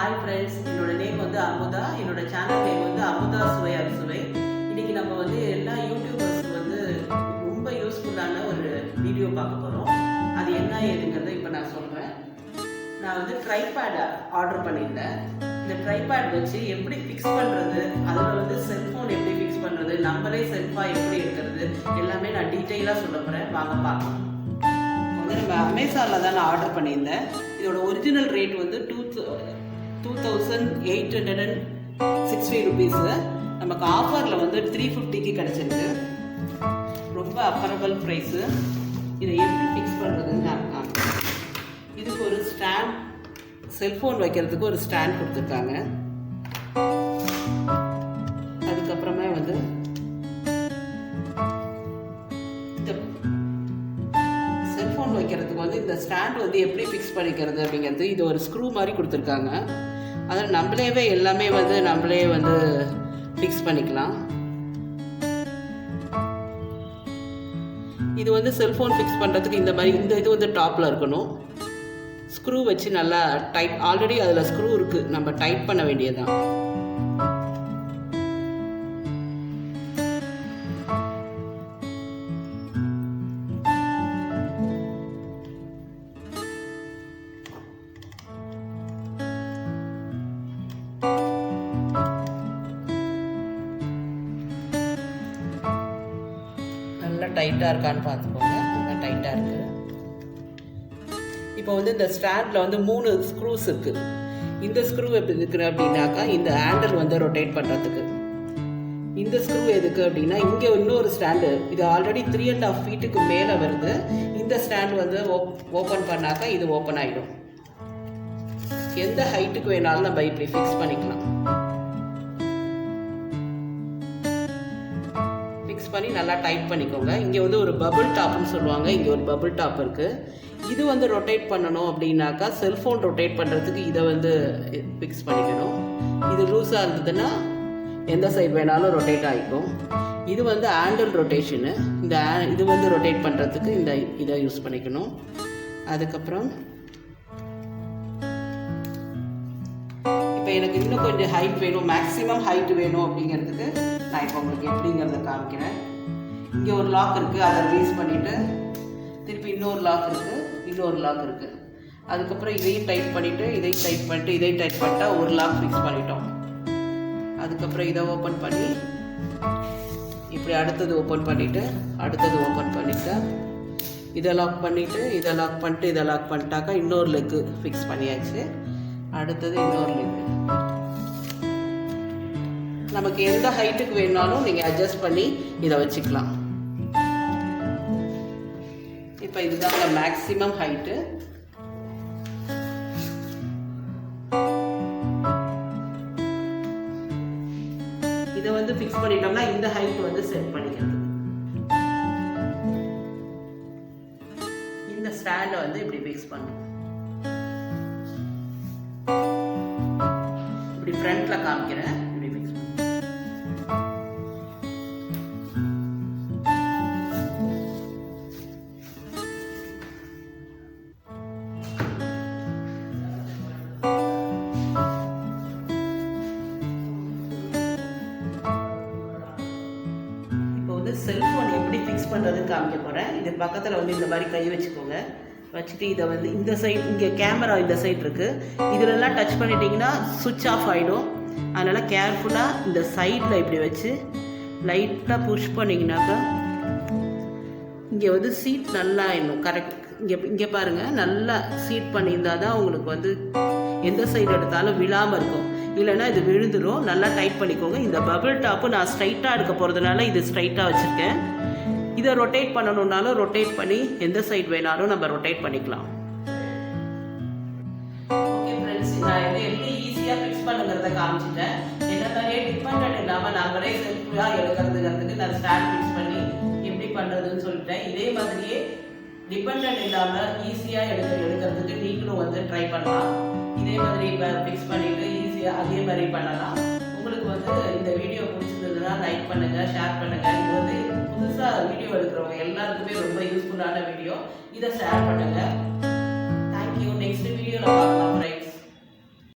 Hi friends, என்னோட name வந்து அமுதா. என்னோட சேனல் நேம் வந்து அமுதா சுவை அறுசுவை. இன்னைக்கு நம்ம வந்து எல்லா யூடியூபர்ஸ் வந்து ரொம்ப யூஸ்ஃபுல்லான ஒரு வீடியோ பார்க்க போகிறோம். அது என்ன ஏதுங்கிறத இப்போ நான் சொல்கிறேன். நான் வந்து ட்ரைபேட் ஆர்டர் பண்ணியிருந்தேன். இந்த ட்ரைபேட் வச்சு எப்படி ஃபிக்ஸ் பண்ணுறது, அதில் வந்து செல்ஃபோன் எப்படி ஃபிக்ஸ் பண்ணுறது, நம்மளே செல்ஃபாக எப்படி எடுக்கிறது எல்லாமே நான் டீட்டெயிலாக சொல்ல போகிறேன். வாங்க பார்க்கலாம். வந்து நம்ம அமேசானில் தான் நான் ஆர்டர் பண்ணியிருந்தேன். இதோட ஒரிஜினல் ரேட் வந்து 2860 rupees. நமக்கு ஆஃபரில் வந்து 350க்கு கிடச்சிருக்கு. ரொம்ப அஃபரபிள் ப்ரைஸு. இதை எப்படி ஃபிக்ஸ் பண்ணுறதுன்னு நான் காமிக்கிறேன். இதுக்கு ஒரு ஸ்டாண்ட், செல்ஃபோன் வைக்கிறதுக்கு ஒரு ஸ்டாண்ட் கொடுத்துருக்காங்க. அதுக்கப்புறமே வந்து இந்த செல்ஃபோன் வைக்கிறதுக்கு வந்து இந்த ஸ்டாண்ட் வந்து எப்படி ஃபிக்ஸ் பண்ணிக்கிறது அப்படிங்கிறது, இது ஒரு ஸ்க்ரூ மாதிரி கொடுத்துருக்காங்க. அதில் எல்லாமே வந்து நம்மளே வந்து ஃபிக்ஸ் பண்ணிக்கலாம். இது வந்து செல்ஃபோன் ஃபிக்ஸ் பண்ணுறதுக்கு இந்த மாதிரி இந்த இது வந்து டாப்பில் இருக்கணும். ஸ்க்ரூ வச்சு நல்லா டைட், ஆல்ரெடி அதில் ஸ்க்ரூ இருக்குது, நம்ம டைட் பண்ண வேண்டியதுதான். நல்லா டைட்டாக இருக்கான்னு பார்த்துக்கோங்க. நல்லா டைட்டாக இருக்குது. இப்போ வந்து இந்த ஸ்டாண்டில் வந்து 3 ஸ்க்ரூஸ் இருக்குது. இந்த ஸ்க்ரூ எப்படி இருக்குது அப்படின்னாக்கா, இந்த ஹேண்டில் வந்து ரொட்டேட் பண்ணுறதுக்கு. இந்த ஸ்க்ரூ எதுக்கு அப்படின்னா, இங்கே இன்னொரு ஸ்டாண்டு, இது ஆல்ரெடி 3.5 feet மேலே வருது. இந்த ஸ்டாண்ட் வந்து ஓப்பன் பண்ணாக்கா இது ஓப்பன் ஆகிடும். எந்த ஹைட்டுக்கு வேணாலும் நம்ம இப்படி ஃபிக்ஸ் பண்ணிக்கலாம். ஃபிக்ஸ் பண்ணி நல்லா டைட் பண்ணிக்கோங்க. இங்கே வந்து ஒரு பபுள் டாப்னு சொல்லுவாங்க. இங்கே ஒரு பபுள் டாப் இருக்குது. இது வந்து ரொட்டேட் பண்ணணும் அப்படின்னாக்கா, செல்ஃபோன் ரொட்டேட் பண்ணுறதுக்கு இதை வந்து ஃபிக்ஸ் பண்ணிக்கணும். இது லூஸாக இருந்ததுன்னா எந்த சைடு வேணாலும் ரொட்டேட் ஆகிக்கும். இது வந்து ஹேண்டில் ரொட்டேஷனு. இது வந்து ரொட்டேட் பண்ணுறதுக்கு இதை யூஸ் பண்ணிக்கணும். அதுக்கப்புறம் இப்போ எனக்கு இன்னும் கொஞ்சம் ஹைட் வேணும், மேக்ஸிமம் ஹைட் வேணும் அப்படிங்கிறதுக்கு நான் இப்போ உங்களுக்கு எப்படிங்கிறத காமிக்கிறேன். இங்கே ஒரு லாக் இருக்குது, அதை ரிலீஸ் பண்ணிவிட்டு திருப்பி இன்னொரு லாக் இருக்குது. அதுக்கப்புறம் இதையும் டைட் பண்ணிவிட்டு இதையும் டைட் பண்ணிட்டா ஒரு லாக் ஃபிக்ஸ் பண்ணிட்டோம். அதுக்கப்புறம் இதை ஓப்பன் பண்ணி இப்படி அடுத்தது ஓப்பன் பண்ணிவிட்டு இதை லாக் பண்ணிட்டாக்கா இன்னொரு லெக்கு ஃபிக்ஸ் பண்ணியாச்சு. அடுத்தது இன்னொரு லெக்கு. நமக்கு எந்த ஹைட்டுக்கு வேணாலும் நீங்கள் அட்ஜஸ்ட் பண்ணி இதை வச்சுக்கலாம். இப்போ இதுதாங்க மேக்ஸிமம் ஹைட்டு. இதை வந்து ஃபிக்ஸ் பண்ணிட்டோம்னா இந்த ஹைட் வந்து செட் பண்ணிக்கிறது. இந்த ஸ்டாண்டை வந்து இப்படி ஃபிக்ஸ் பண்ணும். இப்படி ஃப்ரண்ட்ல காமிக்கிறேன். இப்படி ஃபிக்ஸ் பண்ணு. செல்ஃபோன் எப்படி ஃபிக்ஸ் பண்ணுறதுன்னு காமிக்க போகிறேன். இது பக்கத்தில் வந்து இந்த மாதிரி கை வச்சுக்கோங்க. வச்சுட்டு இதை வந்து இந்த சைடு, இங்கே கேமரா இந்த சைடு இருக்குது, இதிலெல்லாம் டச் பண்ணிட்டீங்கன்னா சுவிட்ச் ஆஃப் ஆகிடும். அதனால் கேர்ஃபுல்லாக இந்த சைடில் இப்படி வச்சு லைட்டாக புஷ் பண்ணிங்கனாக்கா இங்கே வந்து சீட் நல்லா இன்னும் கரெக்ட். இங்கே பாருங்கள், நல்லா சீட் பண்ணியிருந்தால் தான் உங்களுக்கு வந்து எந்த சைடு எடுத்தாலும் விழாமல் இருக்கும். இல்லைன்னா இது விழுந்துடும். நல்லா டைட் பண்ணிக்கோங்க. இந்த பபிள் டாப்பு நான் ஸ்ட்ரைட்டாக எடுக்க போகிறதுனால இது ஸ்ட்ரைட்டாக வச்சுருக்கேன். இதை ரொட்டேட் பண்ணணுன்னாலும் ரொட்டேட் பண்ணி எந்த சைடு வேணாலும் நம்ம ரொட்டேட் பண்ணிக்கலாம். ஓகே ஃப்ரெண்ட்ஸ், நான் இதை எப்படி ஈஸியாக ஃபிக்ஸ் பண்ணுங்கிறத காமிச்சிட்டேன். என்ன மாதிரியே டிபெண்ட் இல்லாமல் நாங்களே செல்ஃபாக எடுக்கிறதுங்கிறதுக்கு நான் ஸ்டாண்ட் ஃபிக்ஸ் பண்ணி எப்படி பண்ணுறதுன்னு சொல்லிட்டேன். இதே மாதிரியே டிபெண்ட் இல்லாமல் ஈஸியாக எடுக்கிறதுக்கு நீங்களும் வந்து ட்ரை பண்ணலாம். இதே மாதிரி ஃபிக்ஸ் பண்ணிவிட்டு ஈஸியாக அதே மாதிரி பண்ணலாம். உங்களுக்கு வந்து இந்த வீடியோ பிடிச்சிருந்ததுன்னா லைக் பண்ணுங்கள், ஷேர் பண்ணுங்கள். இது வந்து புதுசாக வீடியோ எடுக்கிறவங்க எல்லாருக்குமே ரொம்ப யூஸ்ஃபுல்லான வீடியோ. இதை ஷேர் பண்ணுங்கள். தேங்க்யூ. நெக்ஸ்ட் வீடியோவில் பார்க்கலாம் ஃப்ரெண்ட்ஸ்.